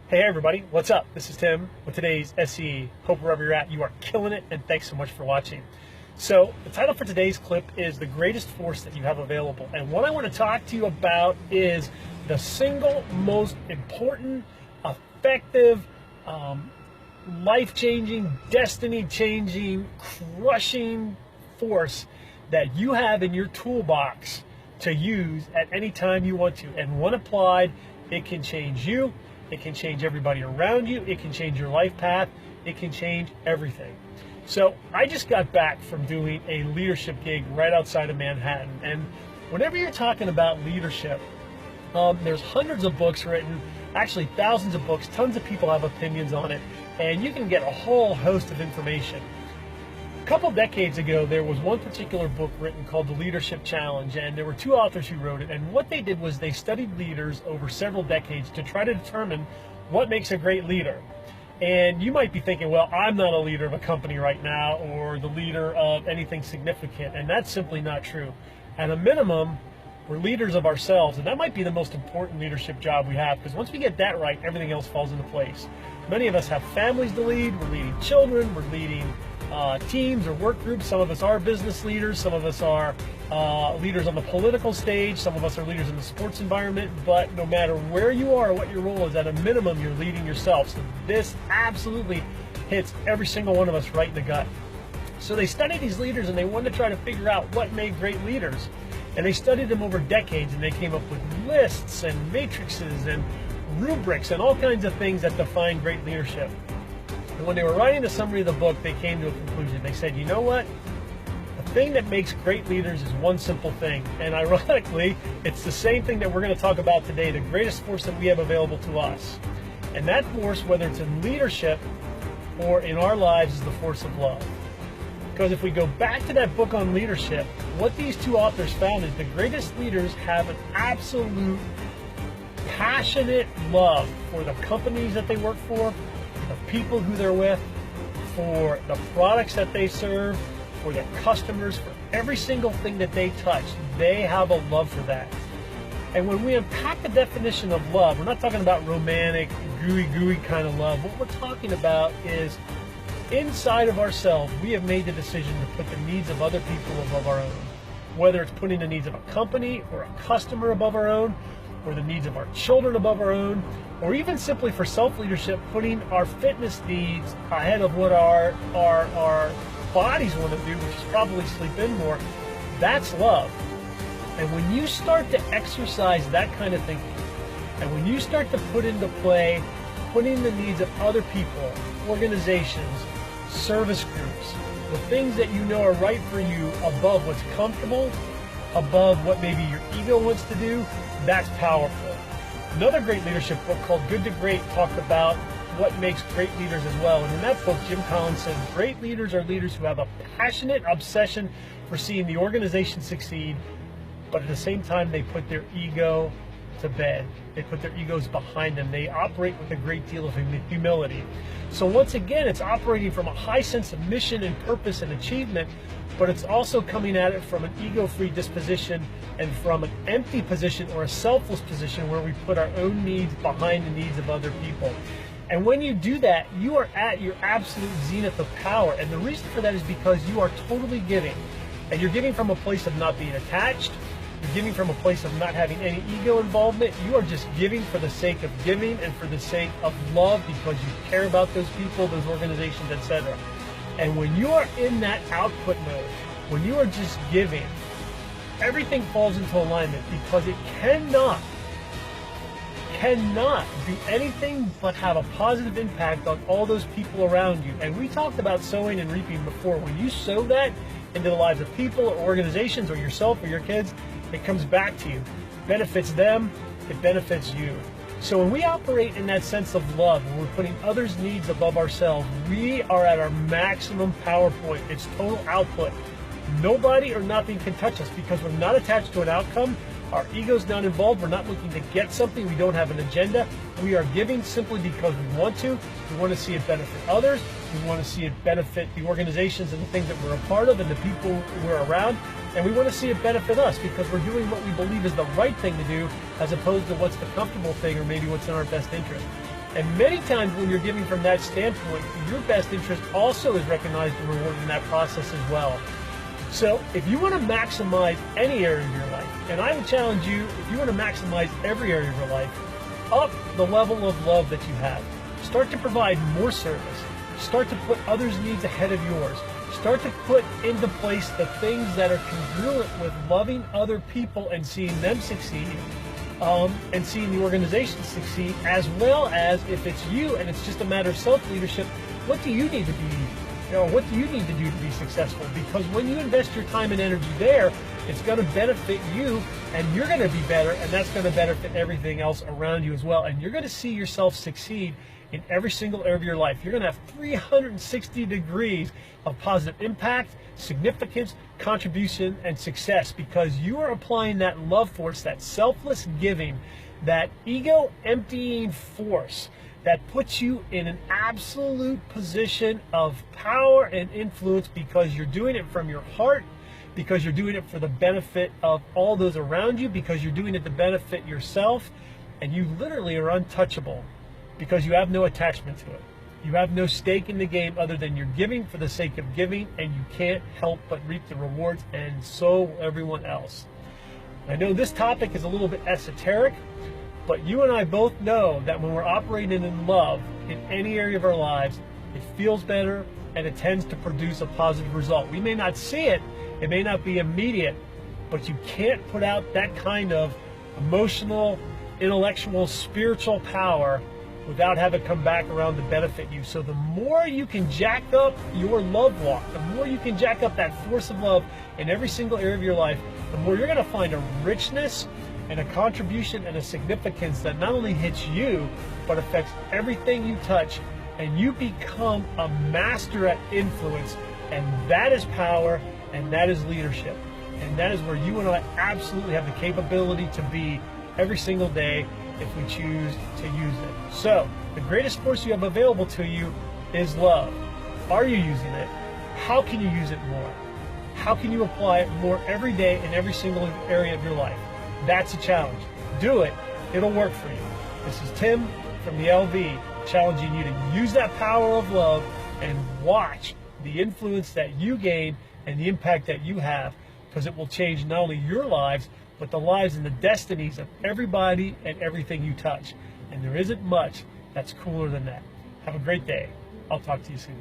Hey everybody, what's up? This is Tim with today's SE. Hope wherever you're at, you are killing it, and thanks so much for watching. So the title for today's clip is The Greatest Force That You Have Available. And what I want to talk to you about is the single most important, effective, life-changing, destiny-changing, crushing force that you have in your toolbox to use at any time you want to. And when applied, it can change you. It can change everybody around you. It can change your life path. It can change everything. So I just got back from doing a leadership gig right outside of Manhattan. And whenever you're talking about leadership, there's hundreds of books written, actually thousands of books, tons of people have opinions on it, and you can get a whole host of information. A couple decades ago, there was one particular book written called The Leadership Challenge, and there were two authors who wrote it, and what they did was they studied leaders over several decades to try to determine what makes a great leader. And you might be thinking, well, I'm not a leader of a company right now or the leader of anything significant, and that's simply not true. At a minimum, we're leaders of ourselves, and that might be the most important leadership job we have, because once we get that right, everything else falls into place. Many of us have families to lead, we're leading children, we're leading teams or work groups. Some of us are business leaders, some of us are leaders on the political stage, some of us are leaders in the sports environment, but no matter where you are or what your role is, at a minimum, you're leading yourself. So this absolutely hits every single one of us right in the gut. So they studied these leaders and they wanted to try to figure out what made great leaders. And they studied them over decades, and they came up with lists and matrices and rubrics and all kinds of things that define great leadership. And when they were writing the summary of the book, they came to a conclusion. They said, you know what? The thing that makes great leaders is one simple thing. And ironically, it's the same thing that we're going to talk about today, the greatest force that we have available to us. And that force, whether it's in leadership or in our lives, is the force of love. Because if we go back to that book on leadership, what these two authors found is the greatest leaders have an absolute passionate love for the companies that they work for, the people who they're with, for the products that they serve, for their customers, for every single thing that they touch. They have a love for that. And when we unpack the definition of love, we're not talking about romantic, gooey kind of love. What we're talking about is inside of ourselves, we have made the decision to put the needs of other people above our own. Whether it's putting the needs of a company or a customer above our own, or the needs of our children above our own, or even simply for self-leadership, putting our fitness needs ahead of what our bodies want to do, which is probably sleep in more. That's love. And when you start to exercise that kind of thinking, and when you start to put into play, putting the needs of other people, organizations, service groups, the things that you know are right for you above what's comfortable, above what maybe your ego wants to do, that's powerful. Another great leadership book called Good to Great talked about what makes great leaders as well. And in that book, Jim Collins said, great leaders are leaders who have a passionate obsession for seeing the organization succeed, but at the same time, they put their ego to bed. They put their egos behind them. They operate with a great deal of humility. So once again, it's operating from a high sense of mission and purpose and achievement, but it's also coming at it from an ego-free disposition and from an empty position or a selfless position where we put our own needs behind the needs of other people. And when you do that, you are at your absolute zenith of power. And the reason for that is because you are totally giving. And you're giving from a place of not being attached. You're giving from a place of not having any ego involvement. You are just giving for the sake of giving and for the sake of love because you care about those people, those organizations, etc. And when you are in that output mode, when you are just giving, everything falls into alignment because it cannot do anything but have a positive impact on all those people around you. And we talked about sowing and reaping before. When you sow that into the lives of people or organizations or yourself or your kids, it comes back to you. It benefits them, it benefits you. So when we operate in that sense of love, when we're putting others' needs above ourselves, we are at our maximum power point. It's total output. Nobody or nothing can touch us because we're not attached to an outcome. Our ego's not involved. We're not looking to get something. We don't have an agenda. We are giving simply because we want to. We want to see it benefit others. We want to see it benefit the organizations and the things that we're a part of and the people we're around. And we want to see it benefit us because we're doing what we believe is the right thing to do as opposed to what's the comfortable thing or maybe what's in our best interest. And many times when you're giving from that standpoint, your best interest also is recognized and rewarded in that process as well. So if you want to maximize any area of your life, and I would challenge you, if you want to maximize every area of your life, up the level of love that you have. Start to provide more service. Start to put others' needs ahead of yours. Start to put into place the things that are congruent with loving other people and seeing them succeed, and seeing the organization succeed, as well as if it's you and it's just a matter of self-leadership, what do you need to be, what do you need to do to be successful? Because when you invest your time and energy there, it's going to benefit you, and you're going to be better, and that's going to benefit everything else around you as well. And you're going to see yourself succeed in every single area of your life. You're going to have 360 degrees of positive impact, significance, contribution, and success, because you are applying that love force, that selfless giving, that ego emptying force that puts you in an absolute position of power and influence, because you're doing it from your heart, because you're doing it for the benefit of all those around you, because you're doing it to benefit yourself, and you literally are untouchable because you have no attachment to it. You have no stake in the game other than you're giving for the sake of giving, and you can't help but reap the rewards, and so will everyone else. I know this topic is a little bit esoteric, but you and I both know that when we're operating in love in any area of our lives, it feels better and it tends to produce a positive result. We may not see it, it may not be immediate, but you can't put out that kind of emotional, intellectual, spiritual power without having it come back around to benefit you. So the more you can jack up your love walk, the more you can jack up that force of love in every single area of your life, the more you're going to find a richness and a contribution and a significance that not only hits you, but affects everything you touch, and you become a master at influence. And that is power, and that is leadership, and that is where you and I absolutely have the capability to be every single day if we choose to use it. So the greatest force you have available to you is love. Are you using it? How can you use it more? How can you apply it more every day in every single area of your life? That's a challenge. Do it. It'll work for you. This is Tim from the LV, challenging you to use that power of love and watch the influence that you gain and the impact that you have, because it will change not only your lives, but the lives and the destinies of everybody and everything you touch. And there isn't much that's cooler than that. Have a great day. I'll talk to you soon.